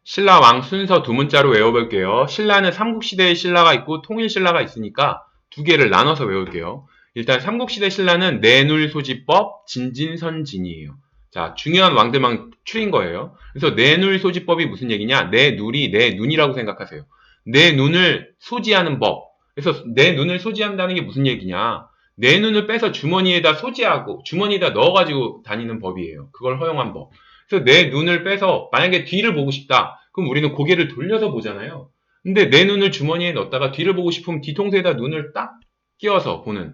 신라 왕 순서 두 문자로 외워볼게요. 신라는 삼국시대의 신라가 있고 통일신라가 있으니까 두 개를 나눠서 외울게요. 일단 삼국시대 신라는 내눌소지법 진진선진이에요. 자, 중요한 왕들만 추린 거예요. 그래서 내눌소지법이 무슨 얘기냐? 내 눈이 내 눈이라고 생각하세요. 내 눈을 소지하는 법. 그래서 내 눈을 소지한다는 게 무슨 얘기냐? 내 눈을 빼서 주머니에다 소지하고 주머니에다 넣어가지고 다니는 법이에요. 그걸 허용한 법. 그래서 내 눈을 빼서 만약에 뒤를 보고 싶다. 그럼 우리는 고개를 돌려서 보잖아요. 근데 내 눈을 주머니에 넣었다가 뒤를 보고 싶으면 뒤통수에다 눈을 딱 끼워서 보는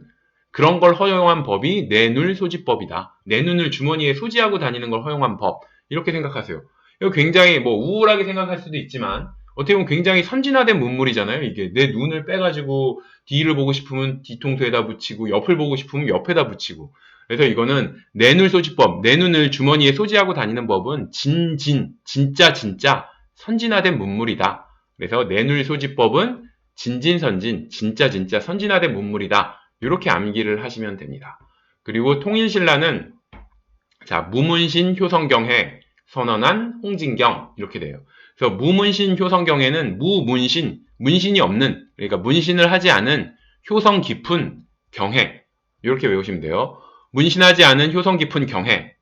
그런 걸 허용한 법이 내눈소지법이다. 내 눈을 주머니에 소지하고 다니는 걸 허용한 법. 이렇게 생각하세요. 이거 굉장히 뭐 우울하게 생각할 수도 있지만 어떻게 보면 굉장히 선진화된 문물이잖아요. 이게 내 눈을 빼가지고 뒤를 보고 싶으면 뒤통수에다 붙이고 옆을 보고 싶으면 옆에다 붙이고 그래서 이거는 내눈소지법, 내 눈을 주머니에 소지하고 다니는 법은 진짜 선진화된 문물이다. 그래서 내눈소지법은 진진선진, 진짜 선진화된 문물이다. 이렇게 암기를 하시면 됩니다. 그리고 통일신라는 자 무문신 효성경해 선언한 홍진경 이렇게 돼요. 그래서 무문신 효성경해는 무문신, 문신이 없는 그러니까 문신을 하지 않은 효성 깊은 경해 이렇게 외우시면 돼요. 문신하지 않은 효성 깊은 경해.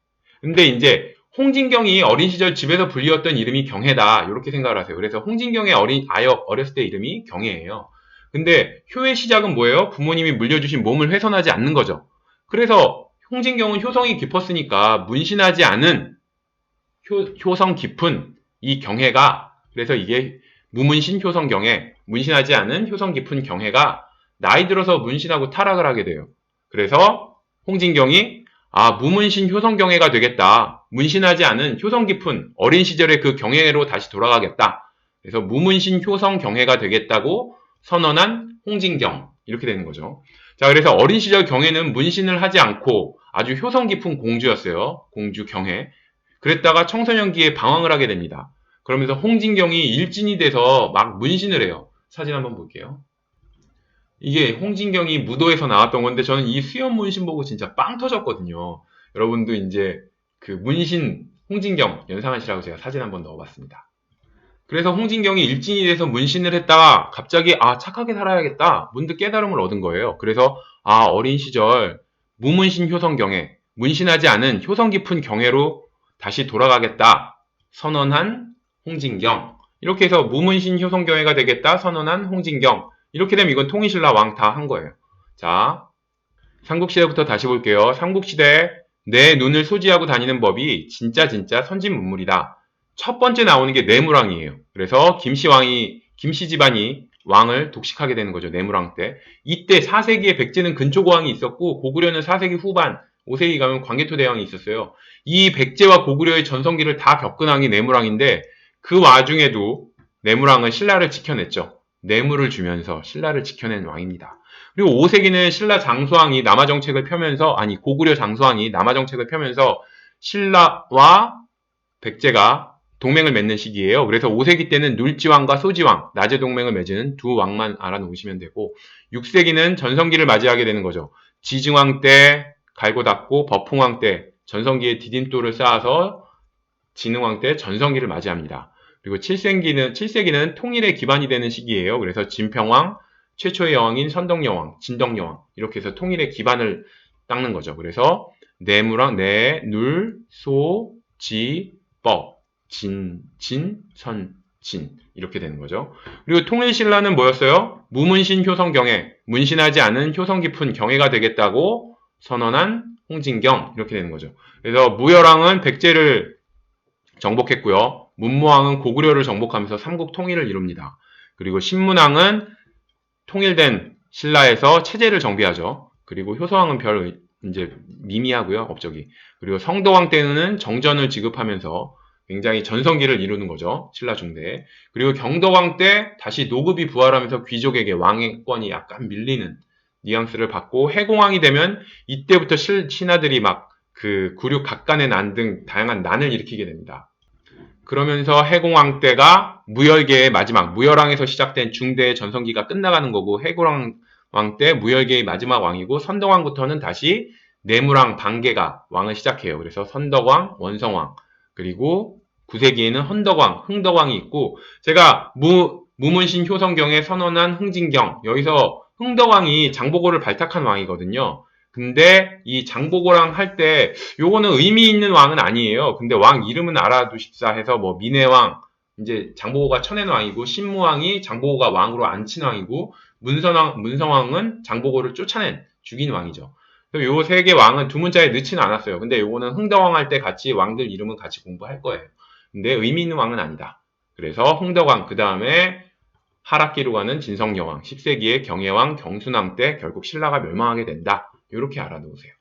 근데 이제 홍진경이 어린 시절 집에서 불리웠던 이름이 경해다. 이렇게 생각을 하세요. 그래서 홍진경의 어렸을 때 이름이 경해예요. 근데 효의 시작은 뭐예요? 부모님이 물려주신 몸을 훼손하지 않는 거죠. 그래서 홍진경은 효성이 깊었으니까 문신하지 않은 효성 깊은 이 경해가 그래서 이게 무문신 효성 경해, 문신하지 않은 효성 깊은 경해가 나이 들어서 문신하고 타락을 하게 돼요. 그래서 홍진경이 무문신 효성 경해가 되겠다. 문신하지 않은 효성 깊은 어린 시절의 그 경해로 다시 돌아가겠다. 그래서 무문신 효성 경해가 되겠다고 선언한 홍진경 이렇게 되는 거죠. 자, 그래서 어린 시절 경해는 문신을 하지 않고 아주 효성 깊은 공주였어요. 공주 경해. 그랬다가 청소년기에 방황을 하게 됩니다. 그러면서 홍진경이 일진이 돼서 막 문신을 해요. 사진 한번 볼게요. 이게 홍진경이 무도에서 나왔던 건데 저는 이 수염 문신 보고 진짜 빵 터졌거든요. 여러분도 이제 그 문신 홍진경 연상하시라고 제가 사진 한번 넣어봤습니다. 그래서 홍진경이 일진이 돼서 문신을 했다가 갑자기 착하게 살아야겠다 문득 깨달음을 얻은 거예요. 그래서 어린 시절 무문신 효성경해 문신하지 않은 효성 깊은 경해로 다시 돌아가겠다 선언한 홍진경 이렇게 해서 무문신 효성경해가 되겠다 선언한 홍진경 이렇게 되면 이건 통일신라 왕 다 한 거예요. 자, 삼국시대부터 다시 볼게요. 삼국시대 내 눈을 소지하고 다니는 법이 진짜 선진 문물이다. 첫 번째 나오는 게 내무랑이에요. 그래서 김씨 집안이 왕을 독식하게 되는 거죠. 내무랑 때. 이때 4세기에 백제는 근초고왕이 있었고 고구려는 4세기 후반 5세기 가면 광개토대왕이 있었어요. 이 백제와 고구려의 전성기를 다 겪은 왕이 내무랑인데 그 와중에도 내무랑은 신라를 지켜냈죠. 뇌물을 주면서 신라를 지켜낸 왕입니다. 그리고 5세기는 신라 장수왕이 남하 정책을 펴면서 고구려 장수왕이 남하 정책을 펴면서 신라와 백제가 동맹을 맺는 시기예요. 그래서 5세기 때는 눌지왕과 소지왕, 낮에 동맹을 맺은 두 왕만 알아놓으시면 되고 6세기는 전성기를 맞이하게 되는 거죠. 지증왕 때 갈고 닦고 버풍왕 때 전성기에 디딤돌을 쌓아서 진흥왕 때 전성기를 맞이합니다. 그리고 7세기는 통일의 기반이 되는 시기예요. 그래서 진평왕, 최초의 여왕인 선덕여왕, 진덕여왕 이렇게 해서 통일의 기반을 닦는 거죠. 그래서 내무랑 내, 눌, 소, 지, 법, 선, 진 이렇게 되는 거죠. 그리고 통일신라는 뭐였어요? 무문신 효성경해, 문신하지 않은 효성 깊은 경해가 되겠다고 선언한 홍진경 이렇게 되는 거죠. 그래서 무열왕은 백제를 정복했고요. 문무왕은 고구려를 정복하면서 삼국 통일을 이룹니다. 그리고 신문왕은 통일된 신라에서 체제를 정비하죠. 그리고 효소왕은 별 이제 미미하고요. 업적이. 그리고 성도왕 때는 정전을 지급하면서 굉장히 전성기를 이루는 거죠. 신라 중대. 그리고 경덕왕 때 다시 노급이 부활하면서 귀족에게 왕권이 약간 밀리는 뉘앙스를 받고 해공왕이 되면 이때부터 신하들이 막 그 구륙 각간의 난 등 다양한 난을 일으키게 됩니다. 그러면서 해공왕 때가 무열계의 마지막, 무열왕에서 시작된 중대의 전성기가 끝나가는 거고 해공왕 때 무열계의 마지막 왕이고 선덕왕부터는 다시 내무랑 반계가 왕을 시작해요. 그래서 선덕왕, 원성왕, 그리고 9세기에는 헌덕왕, 흥덕왕이 있고 제가 무문신 효성경에 선언한 흥진경 여기서 흥덕왕이 장보고를 발탁한 왕이거든요. 근데 이 장보고랑 할 때 요거는 의미 있는 왕은 아니에요. 근데 왕 이름은 알아두십사 해서 뭐 민해왕 이제 장보고가 쳐낸 왕이고 신무왕이 장보고가 왕으로 앉힌 왕이고 문성왕은 장보고를 쫓아낸 죽인 왕이죠. 요 세 개 왕은 두 문자에 넣지는 않았어요. 근데 요거는 흥덕왕 할 때 같이 왕들 이름은 같이 공부할 거예요. 근데 의미 있는 왕은 아니다. 그래서 흥덕왕 그 다음에 하락기로 가는 진성여왕 10세기의 경혜왕 경순왕 때 결국 신라가 멸망하게 된다. 이렇게 알아두세요.